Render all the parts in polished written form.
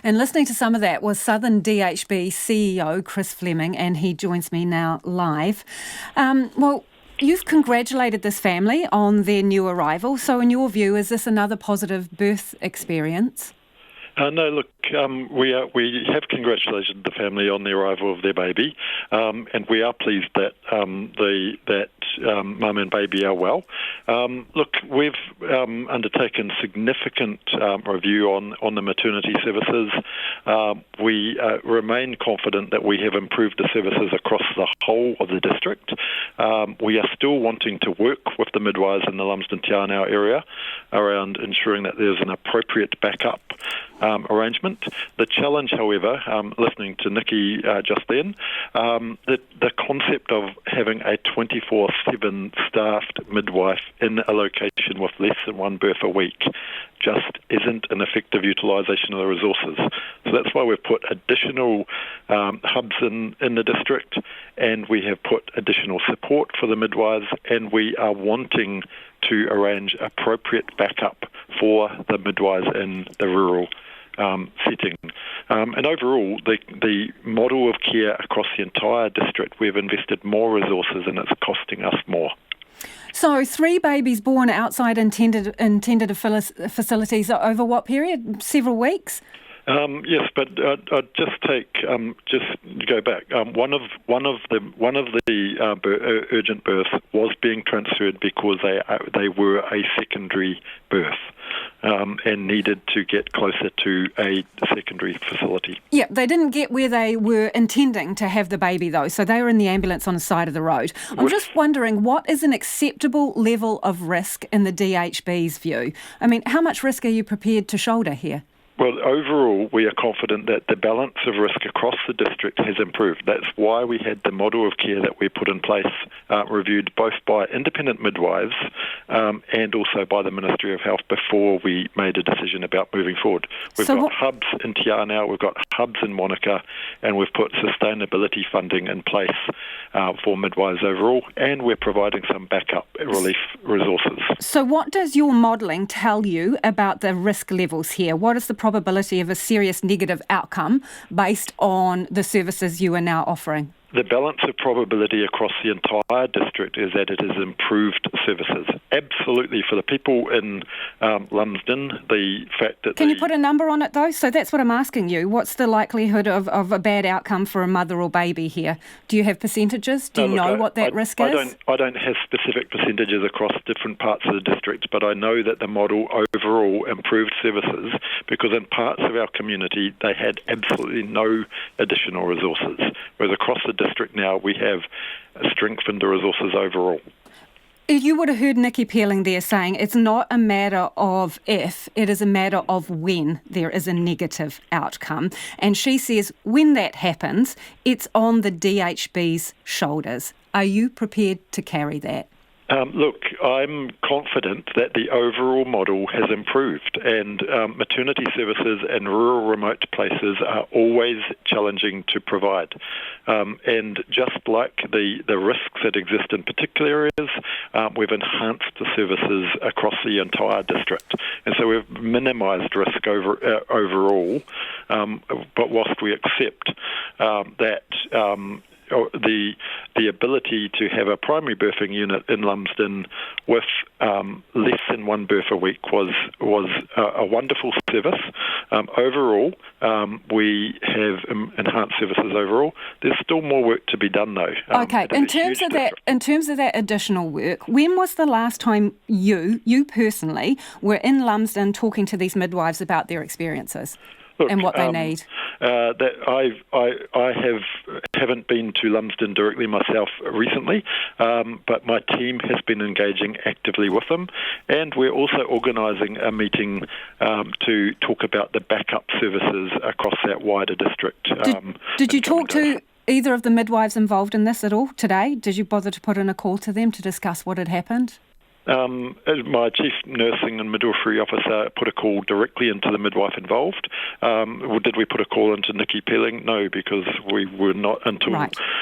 And listening to some of that was Southern DHB CEO Chris Fleming, and he joins me now live. Well, you've congratulated this family on their new arrival. So in your view, is this another positive birth experience? No, look, we have congratulated the family on the arrival of their baby, and we are pleased that mum and baby are well. Look, we've undertaken significant review on the maternity services. We remain confident that we have improved the services across the whole of the district. We are still wanting to work with the midwives in the Lumsden Te Anau area around ensuring that there's an appropriate backup arrangement. The challenge, however, listening to Nikki just then, the concept of having a 24/7 staffed midwife in a location with less than one birth a week just isn't an effective utilisation of the resources. So that's why we've put additional hubs in the district, and we have put additional support for the midwives, and we are wanting to arrange appropriate backup for the midwives in the rural setting. And overall, the model of care across the entire district, we've invested more resources and it's costing us more. So 3 babies born outside intended facilities over what period? Several weeks? Yes, but I'd just go back. One of the urgent births was being transferred because they were a secondary birth. And needed to get closer to a secondary facility. Yeah, they didn't get where they were intending to have the baby, though, so they were in the ambulance on the side of the road. I'm just wondering, what is an acceptable level of risk in the DHB's view? I mean, how much risk are you prepared to shoulder here? Well, overall, we are confident that the balance of risk across the district has improved. That's why we had the model of care that we put in place reviewed both by independent midwives and also by the Ministry of Health before we made a decision about moving forward. We've got hubs in Te Anau, we've got hubs in Wanaka, and we've put sustainability funding in place for midwives overall, and we're providing some backup relief resources. So what does your modelling tell you about the risk levels here? What is the probability of a serious negative outcome based on the services you are now offering? The balance of probability across the entire district is that it has improved services. Absolutely, for the people in Lumsden, the fact that... Can you put a number on it, though? So that's what I'm asking you. What's the likelihood of a bad outcome for a mother or baby here? Do you have percentages? Do you know what that risk is? I don't have specific percentages across different parts of the district, but I know that the model overall improved services because in parts of our community they had absolutely no additional resources, whereas across the district now we have strengthened the resources overall. You would have heard Nikki Peeling there saying it's not a matter of if, it is a matter of when there is a negative outcome. And she says when that happens, it's on the DHB's shoulders. Are you prepared to carry that? Look, I'm confident that the overall model has improved, and maternity services in rural remote places are always challenging to provide. And just like the risks that exist in particular areas, we've enhanced the services across the entire district. And so we've minimised risk overall, but whilst we accept that the ability to have a primary birthing unit in Lumsden with less than one birth a week was a wonderful service. Overall, we have enhanced services overall. There's still more work to be done, though. Okay, in terms of that additional work, when was the last time you personally were in Lumsden talking to these midwives about their experiences? Look, and what they need. I haven't been to Lumsden directly myself recently, but my team has been engaging actively with them, and we're also organising a meeting to talk about the backup services across that wider district. Did you talk to either of the midwives involved in this at all today? Did you bother to put in a call to them to discuss what had happened? My Chief Nursing and Midwifery Officer put a call directly into the midwife involved. Did we put a call into Nikki Peeling? No, because we were not, until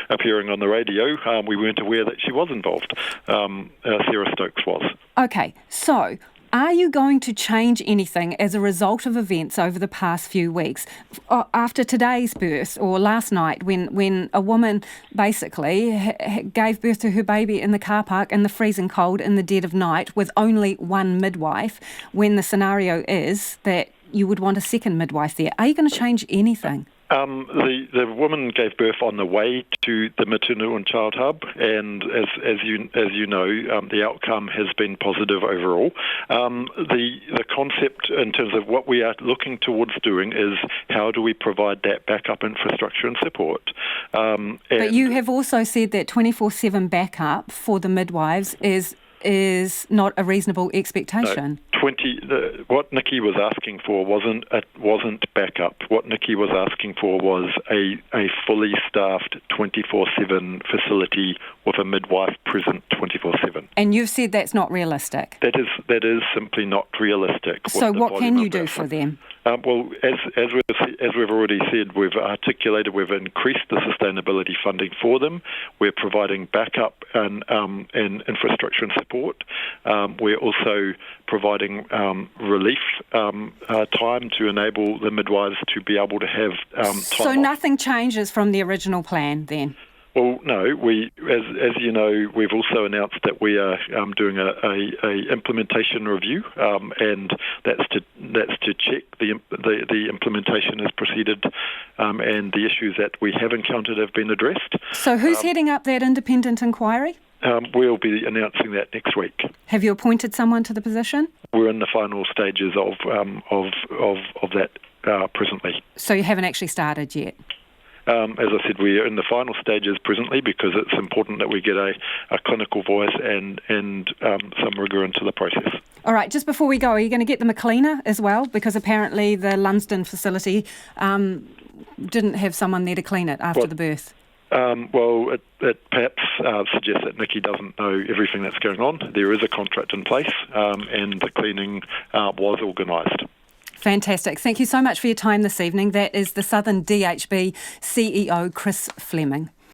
appearing on the radio, we weren't aware that she was involved. Sarah Stokes was. Okay, so Are you going to change anything as a result of events over the past few weeks? After today's birth or last night when a woman basically gave birth to her baby in the car park in the freezing cold in the dead of night with only one midwife, when the scenario is that you would want a second midwife there. Are you going to change anything? The woman gave birth on the way to the maternal and child hub, and as you know, the outcome has been positive overall. The concept in terms of what we are looking towards doing is how do we provide that backup infrastructure and support. But you have also said that 24/7 backup for the midwives is not a reasonable expectation. No, what Nikki was asking for wasn't backup. What Nikki was asking for was a fully staffed 24/7 facility with a midwife present 24/7. And you've said that's not realistic. That is simply not realistic. So what can you do for them? Well, as we've already said, we've articulated, we've increased the sustainability funding for them. We're providing backup and infrastructure and support. We're also providing relief time to enable the midwives to be able to have time So off. nothing changes from the original plan then? Well, no. As you know, we've also announced that we are doing a implementation review, and that's to check the implementation has proceeded, and the issues that we have encountered have been addressed. So who's heading up that independent inquiry? We'll be announcing that next week. Have you appointed someone to the position? We're in the final stages of that presently. So you haven't actually started yet? As I said, we are in the final stages presently because it's important that we get a clinical voice and some rigour into the process. All right, just before we go, are you going to get them a cleaner as well? Because apparently the Lumsden facility didn't have someone there to clean it after the birth. Well, it perhaps suggests that Nikki doesn't know everything that's going on. There is a contract in place, and the cleaning was organised. Fantastic. Thank you so much for your time this evening. That is the Southern DHB CEO Chris Fleming.